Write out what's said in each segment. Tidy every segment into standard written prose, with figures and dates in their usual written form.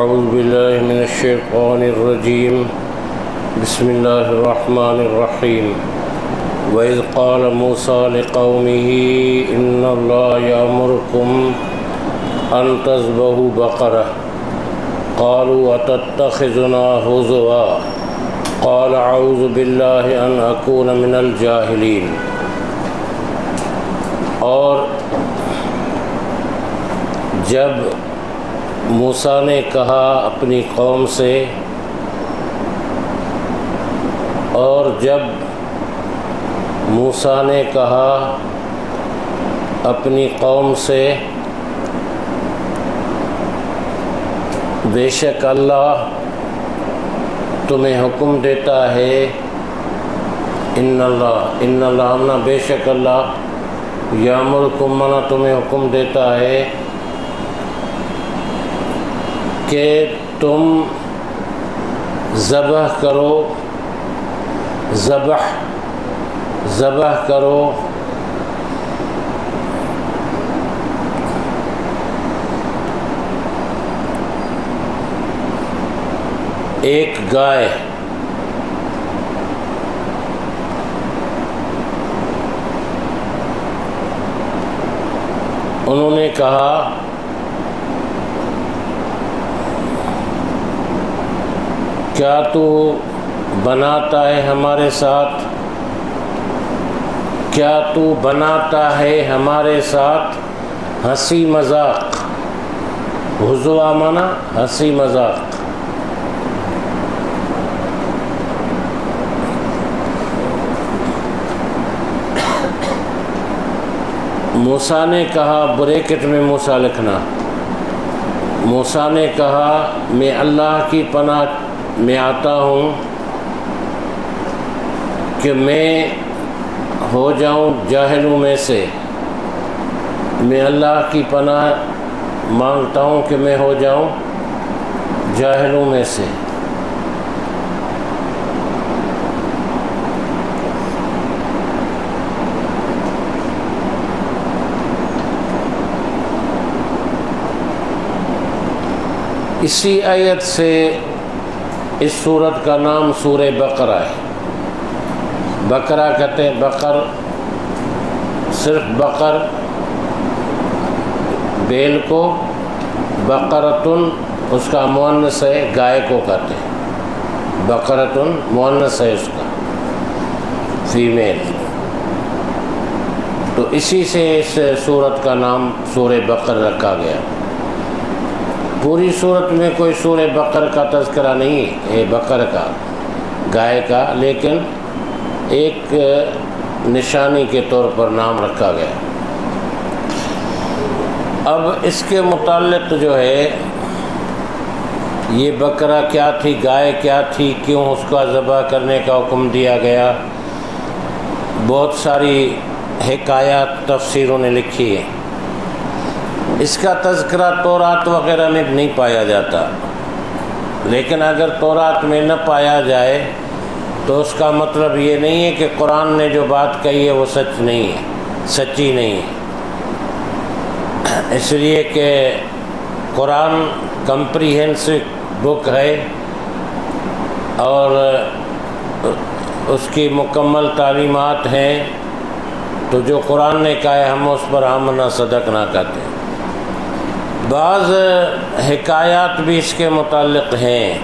أعوذ بالله من الشيطان الرجيم بسم الله الرحمن الرحيم وإذ قال موسى لقومه إن الله يأمركم أن تذبحوا بقرة قالوا أتتخذنا هزوا قال أعوذ بالله أن أكون من الجاهلين۔ اور جب موسیٰ نے کہا اپنی قوم سے، موسیٰ نے کہا اپنی قوم سے بے شک اللہ تمہیں حکم دیتا ہے، ان اللہ بے شک اللہ یامرکم منا تمہیں حکم دیتا ہے کہ تم ذبح کرو ایک گائے، انہوں نے کہا کیا تو بناتا ہے ہمارے ساتھ، ہنسی مذاق، ہزوا مانا ہنسی مذاق۔ موسیٰ نے کہا، بریکٹ میں موسیٰ لکھنا، موسیٰ نے کہا میں اللہ کی پناہ میں آتا ہوں کہ میں ہو جاؤں جاہلوں میں سے، میں اللہ کی پناہ مانگتا ہوں کہ میں ہو جاؤں جاہلوں میں سے۔ اسی آیت سے اس سورت کا نام سورہ بقرہ ہے۔ بقرہ کہتے ہیں بقر، صرف بقر بیل کو، بقرتن اس کا مؤنث ہے، گائے کو کہتے ہیں، بقرتن مؤنث ہے اس کا، فیمیل، تو اسی سے اس سورت کا نام سورہ بقر رکھا گیا۔ پوری صورت میں کوئی سورہ بقر کا تذکرہ نہیں ہے، بقر کا، گائے کا، لیکن ایک نشانی کے طور پر نام رکھا گیا۔ اب اس کے متعلق جو ہے یہ بقرہ کیا تھی، گائے کیا تھی، کیوں اس کا ذبح کرنے کا حکم دیا گیا، بہت ساری حکایات تفسیروں نے لکھی ہیں۔ اس کا تذکرہ تورات وغیرہ میں نہیں پایا جاتا، لیکن اگر تورات میں نہ پایا جائے تو اس کا مطلب یہ نہیں ہے کہ قرآن نے جو بات کہی ہے وہ سچی نہیں ہے، اس لیے کہ قرآن کمپریہنسو بک ہے اور اس کی مکمل تعلیمات ہیں، تو جو قرآن نے کہا ہے ہم اس پر آمنا صدق نہ کہتے ہیں۔ بعض حکایات بھی اس کے متعلق ہیں،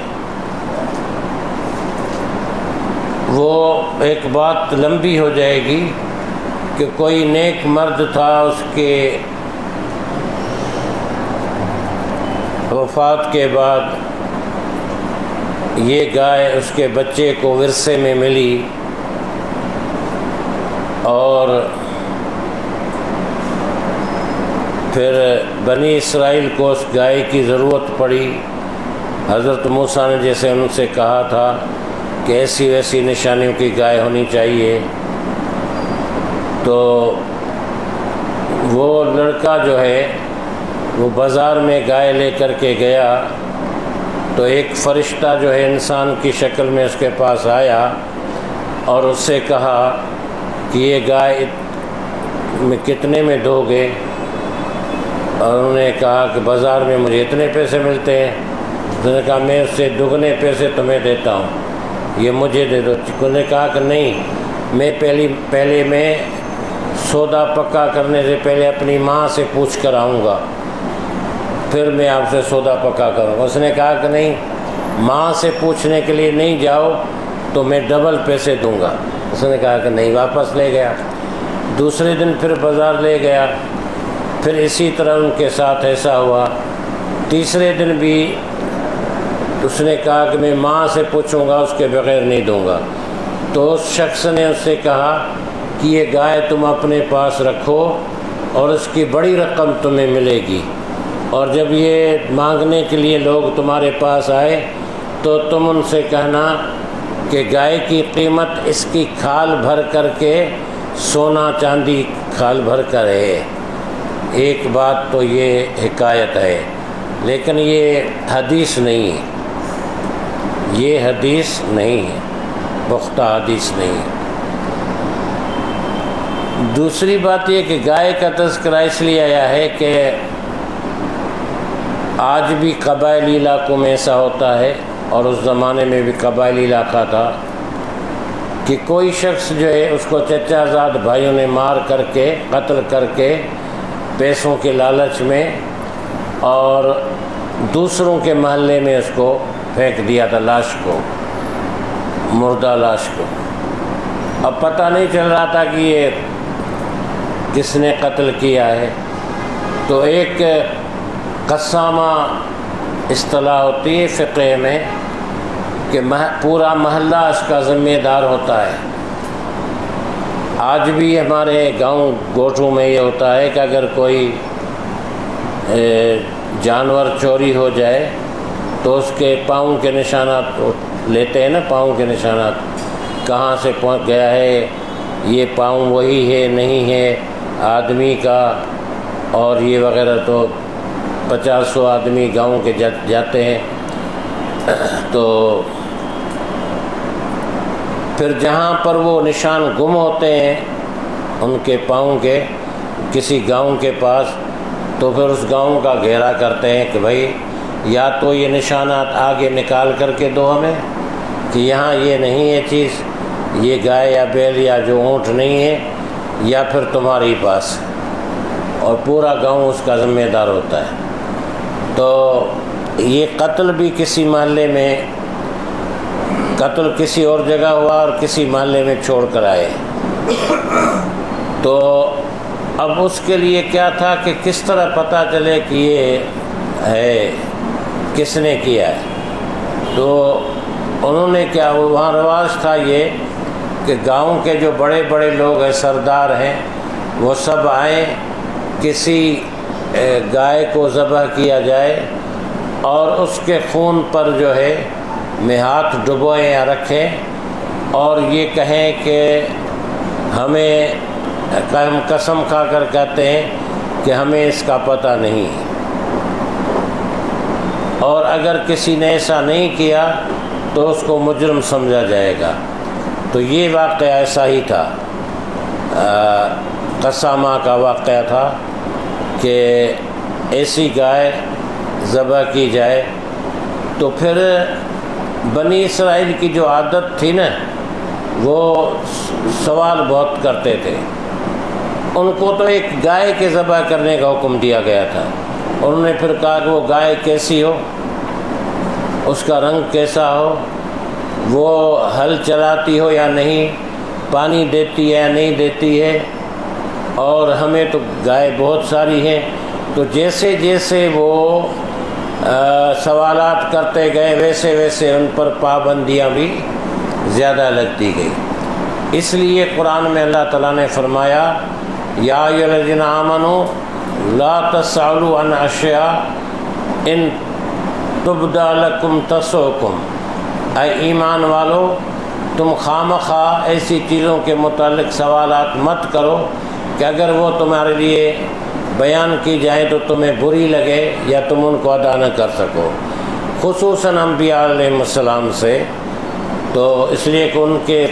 وہ ایک بات لمبی ہو جائے گی کہ کوئی نیک مرد تھا، اس کے وفات کے بعد یہ گائے اس کے بچے کو ورثے میں ملی، اور پھر بنی اسرائیل کو اس گائے کی ضرورت پڑی۔ حضرت موسیٰ نے جیسے ان سے کہا تھا کہ ایسی ویسی نشانیوں کی گائے ہونی چاہیے، تو وہ لڑکا جو ہے وہ بازار میں گائے لے کر کے گیا، تو ایک فرشتہ جو ہے انسان کی شکل میں اس کے پاس آیا اور اس سے کہا کہ یہ گائے کتنے میں دو گے؟ اور انہوں نے کہا کہ بازار میں مجھے اتنے پیسے ملتے ہیں۔ اس نے کہا میں اس سے دگنے پیسے تمہیں دیتا ہوں، یہ مجھے دے دو۔ انہوں نے کہا کہ نہیں، میں پہلے میں سودا پکا کرنے سے پہلے اپنی ماں سے پوچھ کر آؤں گا، پھر میں آپ سے سودا پکا کروں گا۔ اس نے کہا کہ نہیں، ماں سے پوچھنے کے لیے نہیں جاؤ تو میں ڈبل پیسے دوں گا۔ اس نے کہا کہ نہیں، واپس لے گیا۔ دوسرے دن پھر بازار لے گیا، پھر اسی طرح ان کے ساتھ ایسا ہوا۔ تیسرے دن بھی اس نے کہا کہ میں ماں سے پوچھوں گا، اس کے بغیر نہیں دوں گا۔ تو اس شخص نے اس سے کہا کہ یہ گائے تم اپنے پاس رکھو اور اس کی بڑی رقم تمہیں ملے گی، اور جب یہ مانگنے کے لیے لوگ تمہارے پاس آئے تو تم ان سے کہنا کہ گائے کی قیمت اس کی کھال بھر کر کے سونا چاندی کھال بھر کر ہے۔ ایک بات تو یہ حکایت ہے، لیکن یہ حدیث نہیں ہے، یہ حدیث نہیں ہے، پختہ حدیث نہیں ہے۔ دوسری بات یہ کہ گائے کا تذکرہ اس لیے آیا ہے کہ آج بھی قبائلی علاقوں میں ایسا ہوتا ہے، اور اس زمانے میں بھی قبائلی علاقہ تھا کہ کوئی شخص جو ہے اس کو چچا زاد بھائیوں نے مار کر کے قتل کر کے پیسوں کے لالچ میں اور دوسروں کے محلے میں اس کو پھینک دیا تھا، لاش کو، مردہ لاش کو۔ اب پتہ نہیں چل رہا تھا کہ یہ کس نے قتل کیا ہے، تو ایک قسامہ اصطلاح ہوتی ہے فقہ میں کہ پورا محلہ اس کا ذمہ دار ہوتا ہے۔ آج بھی ہمارے گاؤں گوٹھوں میں یہ ہوتا ہے کہ اگر کوئی جانور چوری ہو جائے تو اس کے پاؤں کے نشانات لیتے ہیں نا، پاؤں کے نشانات، کہاں سے پہنچ گیا ہے، یہ پاؤں وہی ہے نہیں ہے آدمی کا، اور یہ وغیرہ۔ تو 50-100 آدمی گاؤں کے جاتے ہیں، تو پھر جہاں پر وہ نشان گم ہوتے ہیں ان کے پاؤں کے کسی گاؤں کے پاس، تو پھر اس گاؤں کا گھیرا کرتے ہیں کہ بھائی یا تو یہ نشانات آگے نکال کر کے دو ہمیں کہ یہاں یہ نہیں ہے چیز، یہ گائے یا بیل یا جو اونٹ نہیں ہے، یا پھر تمہاری پاس، اور پورا گاؤں اس کا ذمہ دار ہوتا ہے۔ تو یہ قتل بھی کسی محلے میں، قتل کسی اور جگہ ہوا اور کسی محلے میں چھوڑ کر آئے، تو اب اس کے لیے کیا تھا کہ کس طرح پتہ چلے کہ یہ ہے کس نے کیا ہے۔ تو انہوں نے کیا، وہاں رواج تھا یہ کہ گاؤں کے جو بڑے بڑے لوگ ہیں، سردار ہیں، وہ سب آئیں، کسی گائے کو ذبح کیا جائے اور اس کے خون پر جو ہے میں ہاتھ ڈبوئیں یا رکھیں اور یہ کہیں کہ ہمیں، ہم قسم کھا کر کہتے ہیں کہ ہمیں اس کا پتہ نہیں، اور اگر کسی نے ایسا نہیں کیا تو اس کو مجرم سمجھا جائے گا۔ تو یہ واقعہ ایسا ہی تھا، قسامہ کا واقعہ تھا کہ ایسی گائے ذبح کی جائے۔ تو پھر بنی اسرائیل کی جو عادت تھی نا، وہ سوال بہت کرتے تھے، ان کو تو ایک گائے کے ذبح کرنے کا حکم دیا گیا تھا۔ انہوں نے پھر کہا کہ وہ گائے کیسی ہو، اس کا رنگ کیسا ہو، وہ ہل چلاتی ہو یا نہیں، پانی دیتی ہے یا نہیں دیتی ہے، اور ہمیں تو گائے بہت ساری ہیں۔ تو جیسے جیسے وہ سوالات کرتے گئے ویسے ویسے ان پر پابندیاں بھی زیادہ لگتی گئی۔ اس لیے قرآن میں اللہ تعالیٰ نے فرمایا یا ایھا الذین آمنوا لا تسألوا عن اشیاء ان تبد لکم تسؤکم، اے ایمان والو تم خواہ ایسی چیزوں کے متعلق سوالات مت کرو کہ اگر وہ تمہارے لیے بیان کی جائیں تو تمہیں بری لگے یا تم ان کو ادا نہ کر سکو، خصوصاً انبیاء علیہ السلام سے۔ تو اس لیے کہ ان کے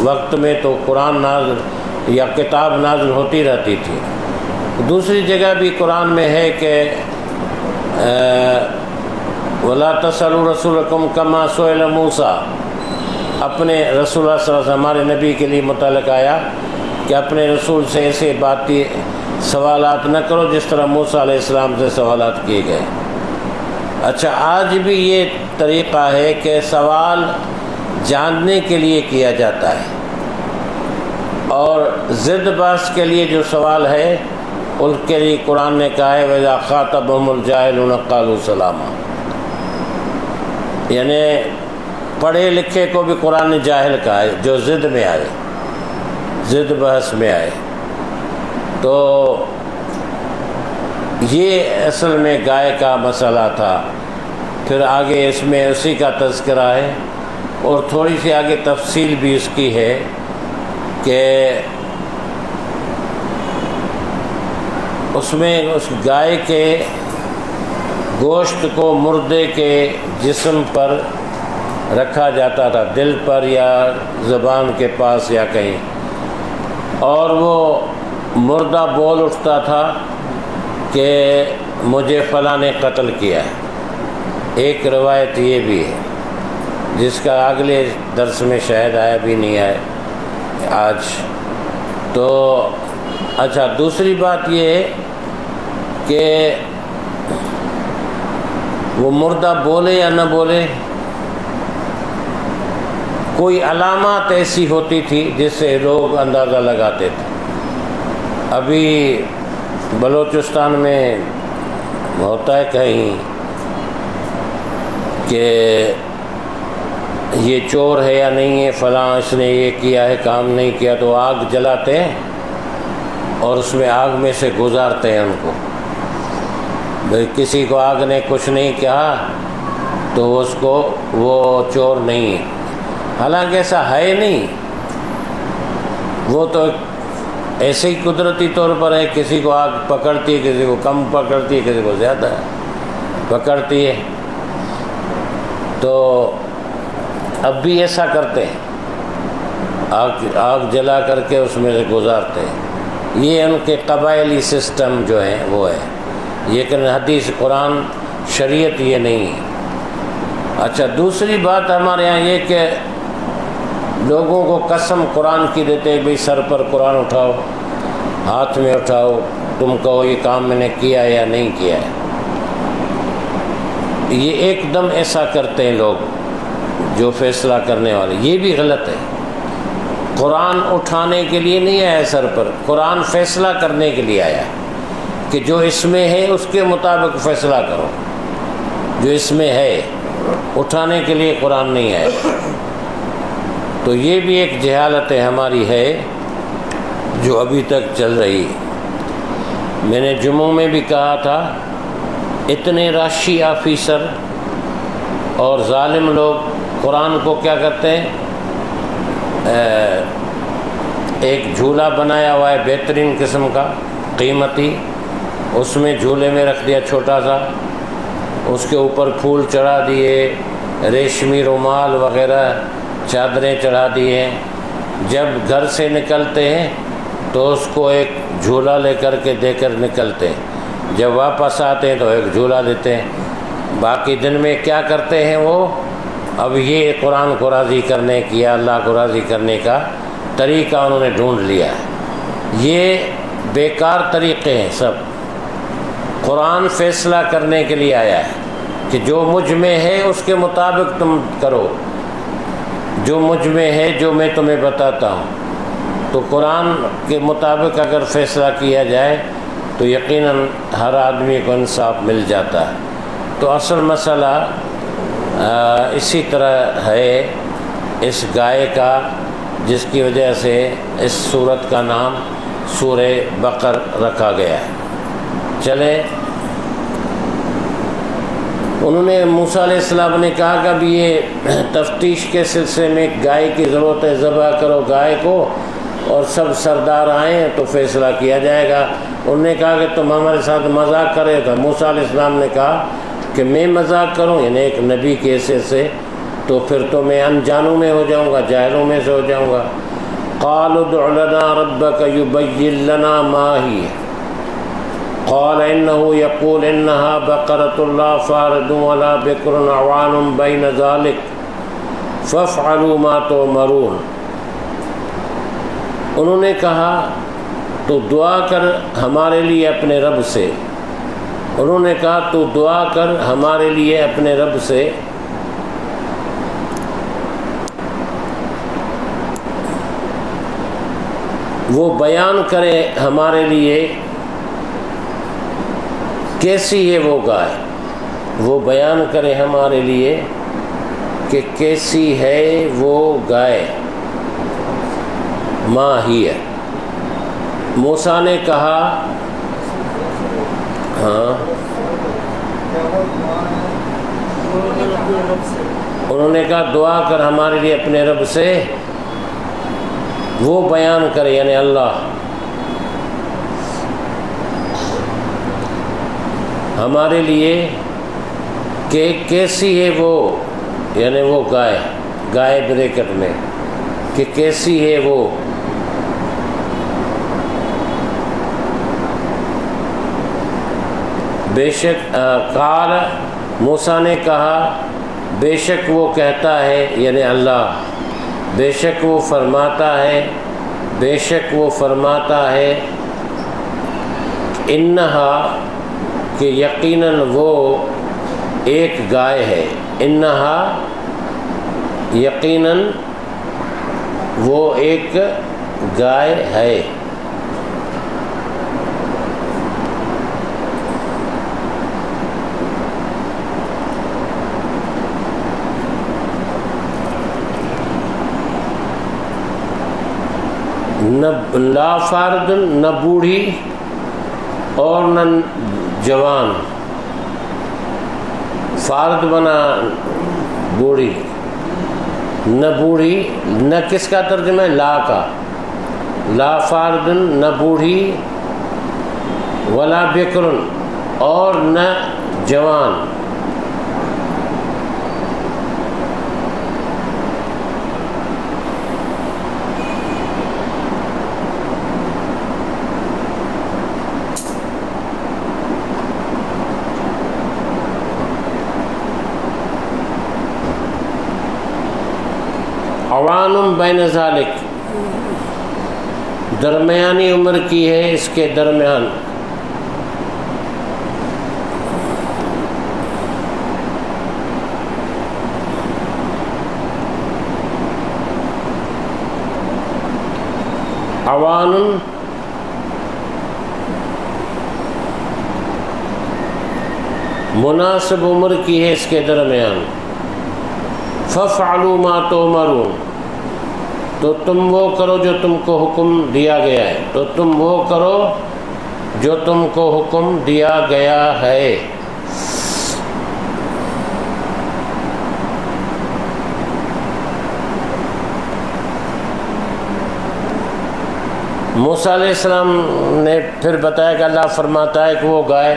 وقت میں تو قرآن نازل یا کتاب نازل ہوتی رہتی تھی۔ دوسری جگہ بھی قرآن میں ہے کہ وَلَا تَسْأَلُوا رَسُولَكُمْ كَمَا سُئِلَ مُوسَىٰ، اپنے رسول اللہ صلی اللہ علیہ وسلم ہمارے نبی کے لیے متعلق آیا کہ اپنے رسول سے ایسے باتیں سوالات نہ کرو جس طرح موسیٰ علیہ السلام سے سوالات کیے گئے۔ اچھا، آج بھی یہ طریقہ ہے کہ سوال جاننے کے لیے کیا جاتا ہے، اور ضد بحث کے لیے جو سوال ہے ان کے لیے قرآن نے کہا ہے وَإِذَا خَاطَبَهُمُ الْجَاهِلُونَ قَالُوا سَلَامًا، یعنی پڑھے لکھے کو بھی قرآن نے جاہل کہا ہے جو ضد میں آئے، ضد بحث میں آئے۔ تو یہ اصل میں گائے کا مسئلہ تھا۔ پھر آگے اس میں اسی کا تذکرہ ہے، اور تھوڑی سی آگے تفصیل بھی اس کی ہے کہ اس میں اس گائے کے گوشت کو مردے کے جسم پر رکھا جاتا تھا، دل پر یا زبان کے پاس یا کہیں، اور وہ مردہ بول اٹھتا تھا کہ مجھے فلاں نے قتل کیا ہے۔ ایک روایت یہ بھی ہے جس کا اگلے درس میں شاید آیا بھی نہیں ہے آج۔ تو اچھا، دوسری بات یہ ہے کہ وہ مردہ بولے یا نہ بولے، کوئی علامات ایسی ہوتی تھی جس سے لوگ اندازہ لگاتے تھے۔ ابھی بلوچستان میں ہوتا ہے کہیں کہ یہ چور ہے یا نہیں ہے، فلاں اس نے یہ کیا ہے، کام نہیں کیا، تو آگ جلاتے ہیں اور اس میں آگ میں سے گزارتے ہیں ان کو۔ بھئی کسی کو آگ نے کچھ نہیں کہا تو اس کو وہ چور نہیں ہے، حالانکہ ایسا ہے نہیں، وہ تو ایسے ہی قدرتی طور پر ہے، کسی کو آگ پکڑتی ہے، کسی کو کم پکڑتی ہے، کسی کو زیادہ پکڑتی ہے۔ تو اب بھی ایسا کرتے ہیں، آگ جلا کر کے اس میں سے گزارتے ہیں۔ یہ ان کے قبائلی سسٹم جو ہیں وہ ہے، لیکن حدیث قرآن شریعت یہ نہیں ہے۔ اچھا، دوسری بات ہمارے یہاں یہ کہ لوگوں کو قسم قرآن کی دیتے ہیں، بھئی سر پر قرآن اٹھاؤ، ہاتھ میں اٹھاؤ، تم کہو یہ کام میں نے کیا یا نہیں کیا ہے۔ یہ ایک دم ایسا کرتے ہیں لوگ جو فیصلہ کرنے والے، یہ بھی غلط ہے۔ قرآن اٹھانے کے لیے نہیں آیا سر پر، قرآن فیصلہ کرنے کے لیے آیا کہ جو اس میں ہے اس کے مطابق فیصلہ کرو، جو اس میں ہے، اٹھانے کے لیے قرآن نہیں آیا۔ تو یہ بھی ایک جہالت ہماری ہے جو ابھی تک چل رہی ہے۔ میں نے جمعوں میں بھی کہا تھا، اتنے راشی آفیسر اور ظالم لوگ قرآن کو کیا کرتے ہیں، ایک جھولا بنایا ہوا ہے بہترین قسم کا، قیمتی، اس میں جھولے میں رکھ دیا چھوٹا سا، اس کے اوپر پھول چڑھا دیے، ریشمی رومال وغیرہ چادریں چڑھا دیے۔ جب گھر سے نکلتے ہیں تو اس کو ایک جھولا لے کر کے دے کر نکلتے ہیں، جب واپس آتے ہیں تو ایک جھولا دیتے ہیں۔ باقی دن میں کیا کرتے ہیں وہ؟ اب یہ قرآن کو راضی کرنے کی، اللہ کو راضی کرنے کا طریقہ انہوں نے ڈھونڈ لیا ہے۔ یہ بیکار طریقے ہیں سب۔ قرآن فیصلہ کرنے کے لیے آیا ہے کہ جو مجھ میں ہے اس کے مطابق تم کرو، جو مجھ میں ہے، جو میں تمہیں بتاتا ہوں۔ تو قرآن کے مطابق اگر فیصلہ کیا جائے تو یقیناً ہر آدمی کو انصاف مل جاتا ہے۔ تو اصل مسئلہ اسی طرح ہے اس گائے کا، جس کی وجہ سے اس سورت کا نام سورہ بقر رکھا گیا ہے۔ چلے، انہوں نے موسیٰ علیہ السلام نے کہا کہ اب یہ تفتیش کے سلسلے میں گائے کی ضرورت ہے، ذبح کرو گائے کو اور سب سردار آئیں تو فیصلہ کیا جائے گا۔ انہوں نے کہا کہ تم ہمارے ساتھ مذاق کرے تھا۔ موسیٰ علیہ السلام نے کہا کہ میں مذاق کروں، یعنی ایک نبی کے حیثیت سے، تو پھر تو میں انجانوں میں ہو جاؤں گا، جاہلوں میں سے ہو جاؤں گا۔ قالوا ادع لنا ربك يبين لنا ما هي، قال إنه يقول إنها بقرة لا فارض ولا بكر عوان بين ذلك فافعلوا ما تؤمرون. انہوں نے کہا تو دعا کر ہمارے لیے اپنے رب سے. انہوں نے کہا تو دعا کر ہمارے لیے اپنے رب سے وہ بیان کرے ہمارے لیے کیسی ہے وہ گائے. وہ بیان کرے ہمارے لیے کہ کیسی ہے وہ گائے. ما ہی ہے. موسیٰ نے کہا ہاں انہوں نے کہا دعا کر ہمارے لیے اپنے رب سے وہ بیان کرے یعنی اللہ ہمارے لیے کہ کیسی ہے وہ یعنی وہ گائے بریکٹ میں کہ کیسی ہے وہ. بے شک قال موسیٰ نے کہا بے شک وہ کہتا ہے یعنی اللہ بے شک وہ فرماتا ہے بے شک وہ فرماتا ہے انہا کہ یقیناً وہ ایک گائے ہے. انہا یقیناً وہ ایک گائے ہے. لا فارد نہ بوڑھی اور نہ جوان. فارد بنا بوڑھی نہ بوڑھی نہ کس کا ترجمہ ہے لا کا. لا فارد نہ بوڑھی ولا بکر اور نہ جوان. عوان بین ذالک درمیانی عمر کی ہے اس کے درمیان. عوان مناسب عمر کی ہے اس کے درمیان. فَافْعَلُوا مَا تُؤْمَرُونَ تو تم وہ کرو جو تم کو حکم دیا گیا ہے. تو تم وہ کرو جو تم کو حکم دیا گیا ہے. موسیٰ علیہ السلام نے پھر بتایا کہ اللہ فرماتا ہے کہ وہ گائے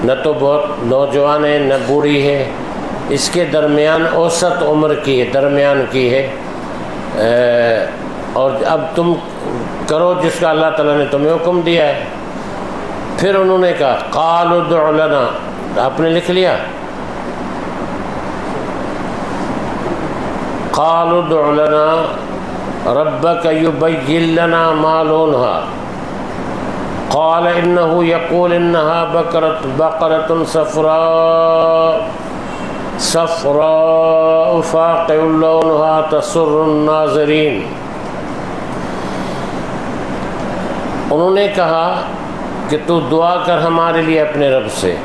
نہ تو بہت نوجوان ہے نہ بوڑھی ہے اس کے درمیان اوسط عمر کی ہے درمیان کی ہے. اور اب تم کرو جس کا اللہ تعالیٰ نے تمہیں حکم دیا ہے. پھر انہوں نے کہا قالوا ادع لنا آپ نے لکھ لیا قالوا ادع لنا ربك يبين لنا ما لونها قال انه يقول انها بقرة صفراء فاقع لونها تسر الناظرین. انہوں نے کہا کہ تو دعا کر ہمارے لیے اپنے رب سے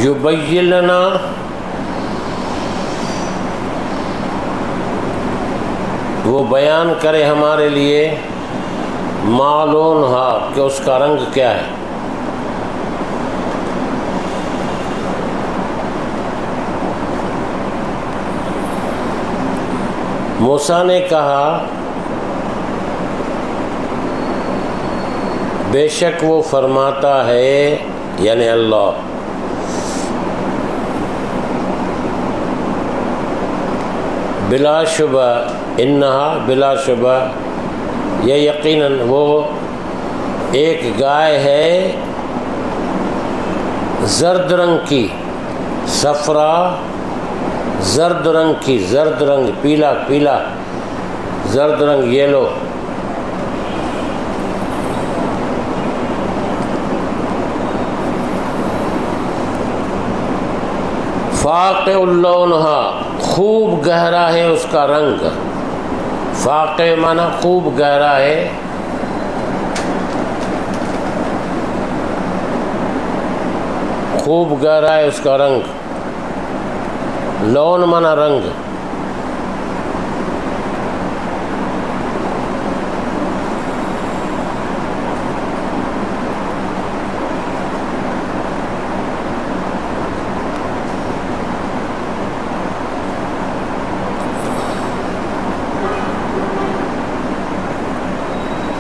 یبین لنا وہ بیان کرے ہمارے لیے ما لونہا کہ اس کا رنگ کیا ہے. موسیٰ نے کہا بے شک وہ فرماتا ہے یعنی اللہ بلا شبہ انہا بلا شبہ یہ یقیناً وہ ایک گائے ہے زرد رنگ کی صفرا زرد رنگ کی زرد رنگ پیلا پیلا زرد رنگ یلو فاقع اللونہا خوب گہرا ہے اس کا رنگ فاقع معنی خوب گہرا ہے خوب گہرا ہے اس کا رنگ لون معنی رنگ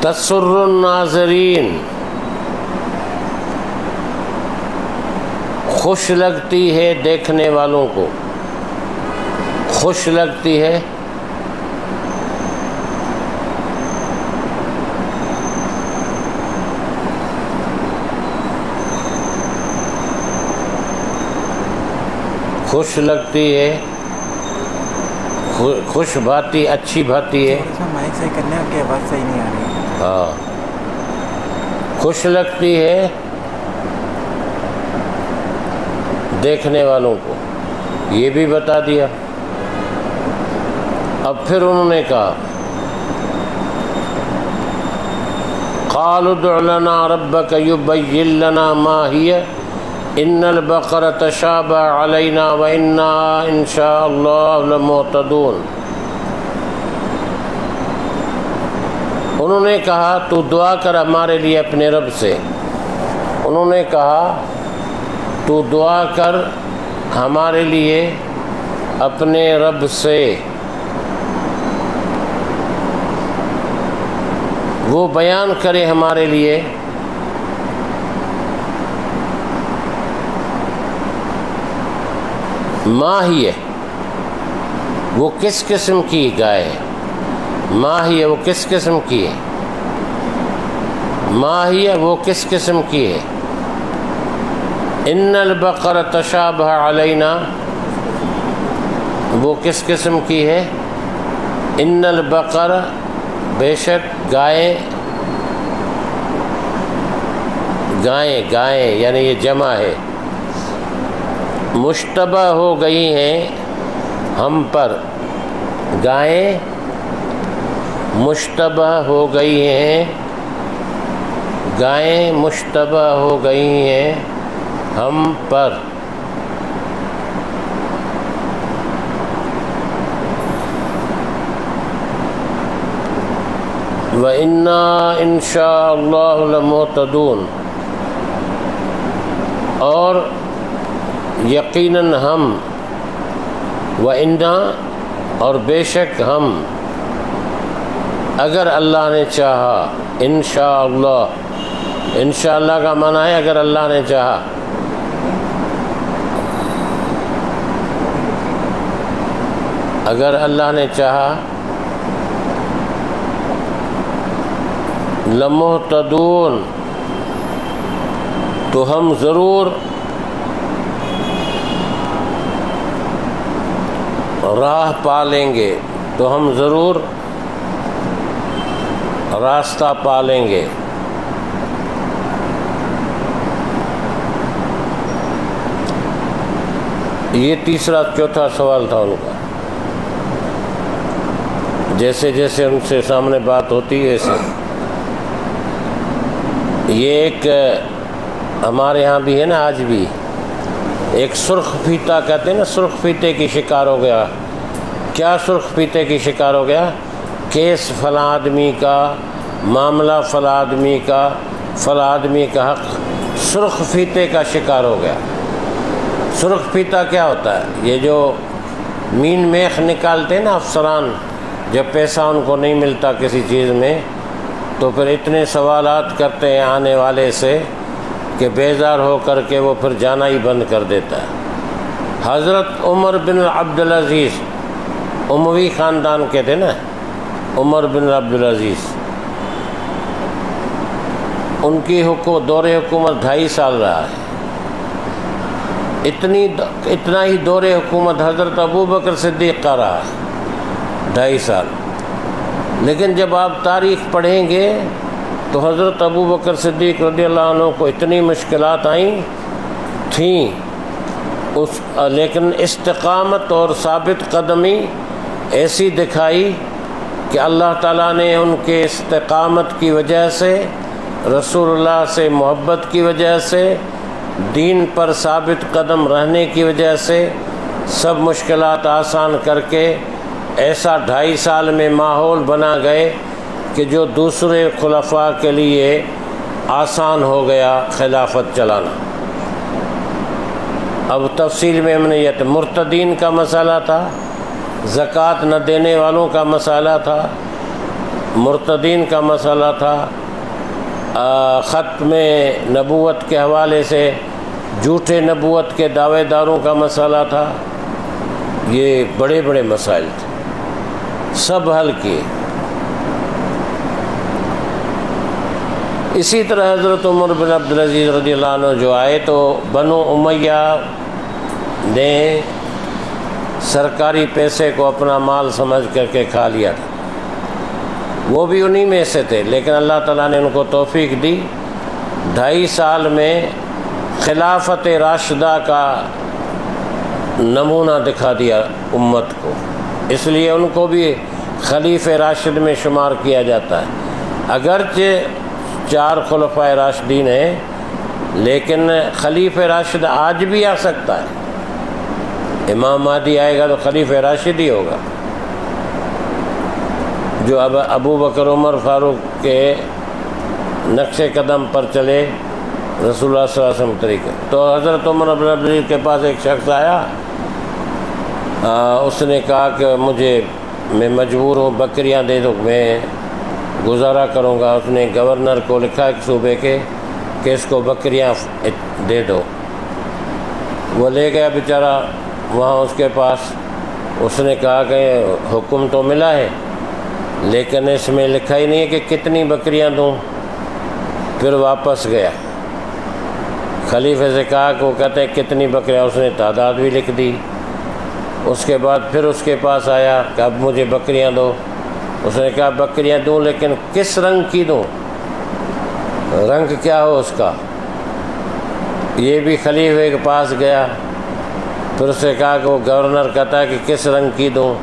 تسر الناظرین خوش لگتی ہے دیکھنے والوں کو خوش لگتی ہے خوش لگتی ہے خوش بھاتی اچھی بھاتی ہے مائک سے کرنے کی آواز صحیح نہیں آ رہی ہاں خوش لگتی ہے دیکھنے والوں کو یہ بھی بتا دیا اب پھر انہوں نے کہا قالوا ادع لنا ربك يبين لنا ما هي ان البقرة تشابه علينا وإنا ان شاء الله لمهتدون انہوں نے کہا تو دعا کر ہمارے لیے اپنے رب سے انہوں نے کہا تو دعا کر ہمارے لیے اپنے رب سے وہ بیان کرے ہمارے لیے ماں ہی ہے وہ کس قسم کی گائے ہے ماں ہی ہے وہ کس قسم کی ہے ماں ہی ہے وہ کس قسم کی ہے ان البقر تشابہ علینا وہ کس قسم کی ہے ان البقر بے شک گائے گائیں یعنی یہ جمع ہے مشتبہ ہو گئی ہیں ہم پر گائیں مشتبہ ہو گئی ہیں گائیں مشتبہ ہو گئی ہیں ہم پر وَإِنَّا إِن شَاءَ اللَّهُ لَمُهْتَدُونَ اور یقیناً ہم وَإِنَّا اور بے شک ہم اگر اللہ نے چاہا انشاءاللہ انشاءاللہ کا معنی ہے اگر اللہ نے چاہا اگر اللہ نے چاہا لمہتدون تو ہم ضرور راہ پا لیں گے تو ہم ضرور راستہ پا لیں گے یہ تیسرا چوتھا سوال تھا ان کا جیسے جیسے ان سے سامنے بات ہوتی ہے ایسے یہ ایک ہمارے یہاں بھی ہے نا آج بھی ایک سرخ پھیتا کہتے ہیں نا سرخ پھیتے کی شکار ہو گیا کیا سرخ پھیتے کی شکار ہو گیا کیس فلاں آدمی کا معاملہ فلاں آدمی کا حق سرخ پھیتے کا شکار ہو گیا سرخ پھیتا کیا ہوتا ہے یہ جو مین میخ نکالتے ہیں نا افسران جب پیسہ ان کو نہیں ملتا کسی چیز میں تو پھر اتنے سوالات کرتے ہیں آنے والے سے کہ بیزار ہو کر کے وہ پھر جانا ہی بند کر دیتا ہے۔ حضرت عمر بن عبدالعزیز اموی خاندان کے تھے نا، عمر بن عبدالعزیز، ان کی دور حکومت 2.5 سال رہا ہے۔ اتنا ہی دور حکومت حضرت ابو بکر صدیق کا رہا ہے، 2.5 سال۔ لیکن جب آپ تاریخ پڑھیں گے تو حضرت ابو بکر صدیق رضی اللہ عنہ کو اتنی مشکلات آئیں تھیں، لیکن استقامت اور ثابت قدمی ایسی دکھائی کہ اللہ تعالیٰ نے ان کے استقامت کی وجہ سے، رسول اللہ سے محبت کی وجہ سے، دین پر ثابت قدم رہنے کی وجہ سے سب مشکلات آسان کر کے ایسا 2.5 سال میں ماحول بنا گئے کہ جو دوسرے خلفاء کے لیے آسان ہو گیا خلافت چلانا۔ اب تفصیل میں ہم نے یہ مرتدین کا مسئلہ تھا، زکوٰۃ نہ دینے والوں کا مسئلہ تھا، مرتدین کا مسئلہ تھا، ختم نبوت کے حوالے سے جھوٹے نبوت کے دعوے داروں کا مسئلہ تھا۔ یہ بڑے بڑے مسائل تھے، سب حل کیے۔ اسی طرح حضرت عمر بن عبدالعزیز رضی اللہ عنہ جو آئے تو بنو امیہ نے سرکاری پیسے کو اپنا مال سمجھ کر کے کھا لیا تھا، وہ بھی انہی میں سے تھے، لیکن اللہ تعالیٰ نے ان کو توفیق دی، 2.5 سال میں خلافت راشدہ کا نمونہ دکھا دیا امت کو، اس لیے ان کو بھی خلیفہ راشد میں شمار کیا جاتا ہے۔ اگرچہ 4 خلفائے راشدین ہیں، لیکن خلیفہ راشد آج بھی آ سکتا ہے۔ امام مہدی آئے گا تو خلیفہ راشد ہی ہوگا، جو اب ابو بکر عمر فاروق کے نقش قدم پر چلے، رسول اللہ صلی اللہ علیہ وسلم طریقے۔ تو حضرت عمر بن عبدالعزیز کے پاس ایک شخص آیا، اس نے کہا کہ میں مجبور ہوں، بکریاں دے دو، میں گزارا کروں گا۔ اس نے گورنر کو لکھا ایک صوبے کے کہ اس کو بکریاں دے دو۔ وہ لے گیا بیچارہ وہاں اس کے پاس، اس نے کہا کہ حکم تو ملا ہے لیکن اس میں لکھا ہی نہیں ہے کہ کتنی بکریاں دوں۔ پھر واپس گیا، خلیفہ سے کہا کہ وہ کہتے ہیں کتنی بکریاں، اس نے تعداد بھی لکھ دی۔ اس کے بعد پھر اس کے پاس آیا کہ اب مجھے بکریاں دو۔ اس نے کہا بکریاں دوں لیکن کس رنگ کی دوں، رنگ کیا ہو اس کا۔ یہ بھی خلیفہ کے پاس گیا، پھر اس نے کہا کہ وہ گورنر کہتا ہے کہ کس رنگ کی دوں۔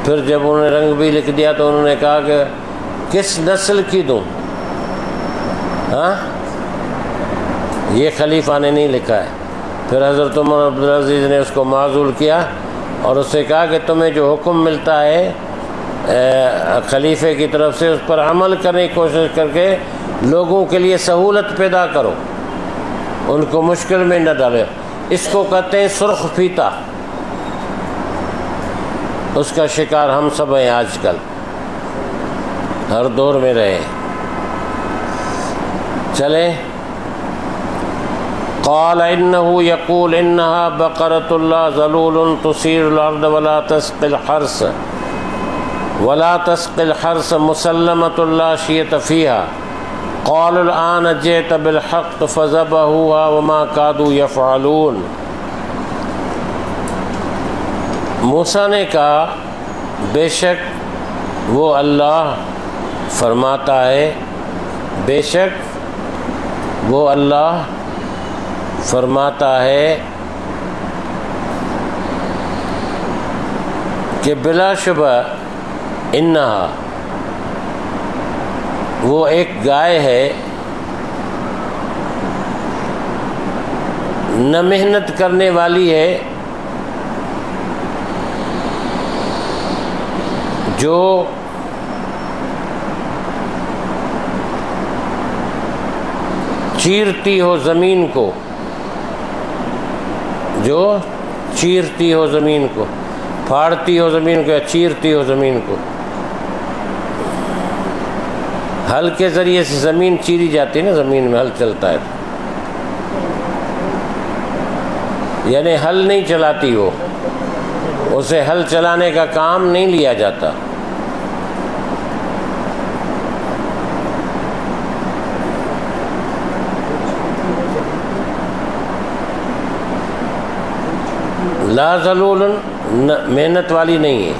پھر جب انہوں نے رنگ بھی لکھ دیا تو انہوں نے کہا کہ کس نسل کی دوں۔ ہاں، یہ خلیفہ نے نہیں لکھا ہے۔ پھر حضرت عمر عبدالعزیز نے اس کو معزول کیا اور اس سے کہا کہ تمہیں جو حکم ملتا ہے خلیفے کی طرف سے، اس پر عمل کرنے کی کوشش کر کے لوگوں کے لیے سہولت پیدا کرو، ان کو مشکل میں نہ ڈالے۔ اس کو کہتے ہیں سرخ فیتا، اس کا شکار ہم سب ہیں آج کل، ہر دور میں رہے۔ چلیں، قال انه يقول انها بقرة لا ذلول تثير الارض ولا تسقي الحرث مسلمة لا شية فيها قال الآن جئت بالحق فذبحوها وما كادوا يفعلون۔ موسیٰ نے کہا بے شک وہ اللہ فرماتا ہے، بے شک وہ اللہ فرماتا ہے کہ بلا شبہ انہا، وہ ایک گائے ہے، نہ محنت کرنے والی ہے، جو چیرتی ہو زمین کو، جو چیرتی ہو زمین کو، پھاڑتی ہو زمین کو یا چیرتی ہو زمین کو۔ ہل کے ذریعے سے زمین چیری جاتی ہے نا، زمین میں ہل چلتا ہے، یعنی ہل نہیں چلاتی وہ، اسے ہل چلانے کا کام نہیں لیا جاتا۔ لا ذلول، محنت والی نہیں ہے،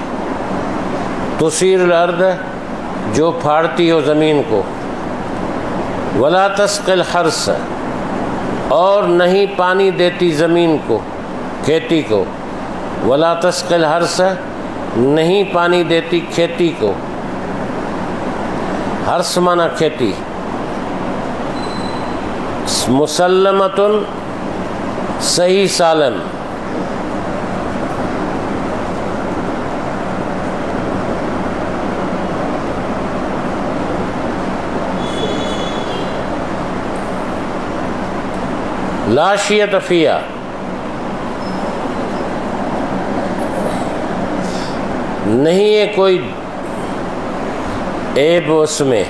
تثیر الارض، جو پھاڑتی ہو زمین کو، ولا تسقی الحرث، اور نہیں پانی دیتی زمین کو، کھیتی کو، ولا تسقی الحرث، نہیں پانی دیتی کھیتی کو، حرث مانا کھیتی، مسلمۃ، صحیح سالم، لا شیۃ فیہا، نہیں ہے کوئی عیب اس میں،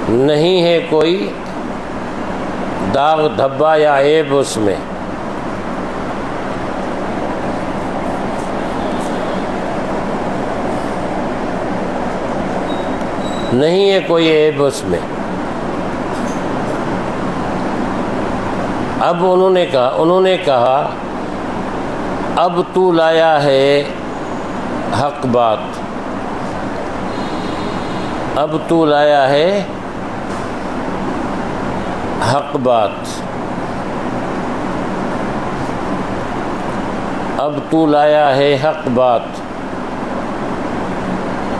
نہیں ہے کوئی داغ دھبا یا عیب اس میں، نہیں ہے کوئی عیب اس میں۔ اب انہوں نے کہا اب تو لایا ہے حق بات، اب تو لایا ہے حق بات، اب تو لایا ہے حق بات۔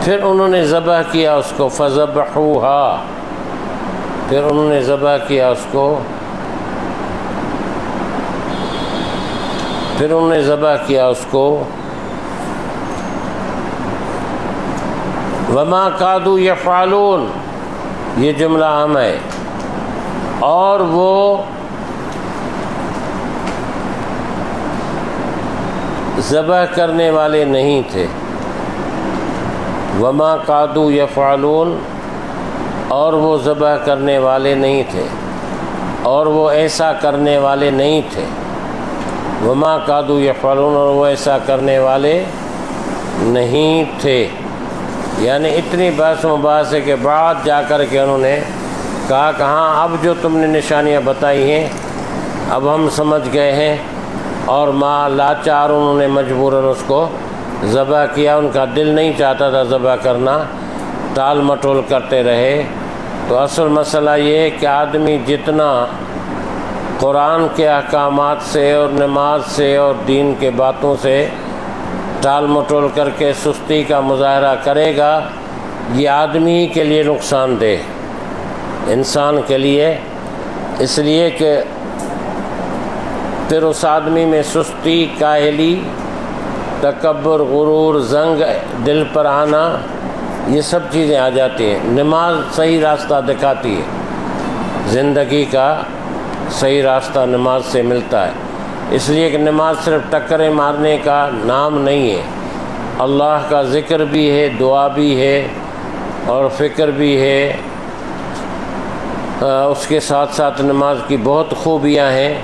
پھر انہوں نے ذبح کیا اس کو، فذبحوہا، پھر انہوں نے ذبح کیا اس کو، پھر انہوں نے ذبح کیا اس کو، وما کادوا یفعلون، یہ جملہ اہم ہے، اور وہ ذبح کرنے والے نہیں تھے، وما کادوا یفعلون، اور وہ ذبح کرنے والے نہیں تھے، اور وہ ایسا کرنے والے نہیں تھے، وما کادوا یفعلون، اور وہ ایسا کرنے والے نہیں تھے۔ یعنی اتنی بحث و مباحثے کے بعد جا کر کے انہوں نے کہا کہ ہاں اب جو تم نے نشانیاں بتائی ہیں اب ہم سمجھ گئے ہیں، اور لاچار انہوں نے مجبوراً اس کو ذبح کیا، ان کا دل نہیں چاہتا تھا ذبح کرنا، ٹال مٹول کرتے رہے۔ تو اصل مسئلہ یہ ہے کہ آدمی جتنا قرآن کے احکامات سے اور نماز سے اور دین کے باتوں سے ٹال مٹول کر کے سستی کا مظاہرہ کرے گا، یہ آدمی کے لیے نقصان دہ، انسان کے لیے، اس لیے کہ پھر اس آدمی میں سستی، کاہلی، تکبر، غرور، زنگ دل پر آنا، یہ سب چیزیں آ جاتی ہیں۔ نماز صحیح راستہ دکھاتی ہے، زندگی کا صحیح راستہ نماز سے ملتا ہے، اس لیے کہ نماز صرف ٹکریں مارنے کا نام نہیں ہے، اللہ کا ذکر بھی ہے، دعا بھی ہے اور فکر بھی ہے۔ اس کے ساتھ ساتھ نماز کی بہت خوبیاں ہیں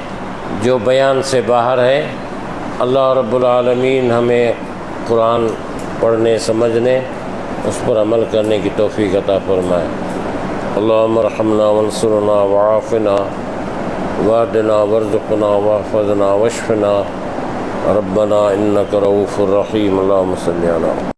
جو بیان سے باہر ہے۔ اللہ رب العالمین ہمیں قرآن پڑھنے، سمجھنے، اس پر عمل کرنے کی توفیق عطا فرمائے۔ اللہم ارحمنا وانصرنا وعافنا واہدنا وارزقنا واحفظنا واشفنا ربنا انک رؤوف رحیم۔ اللہم صلی علی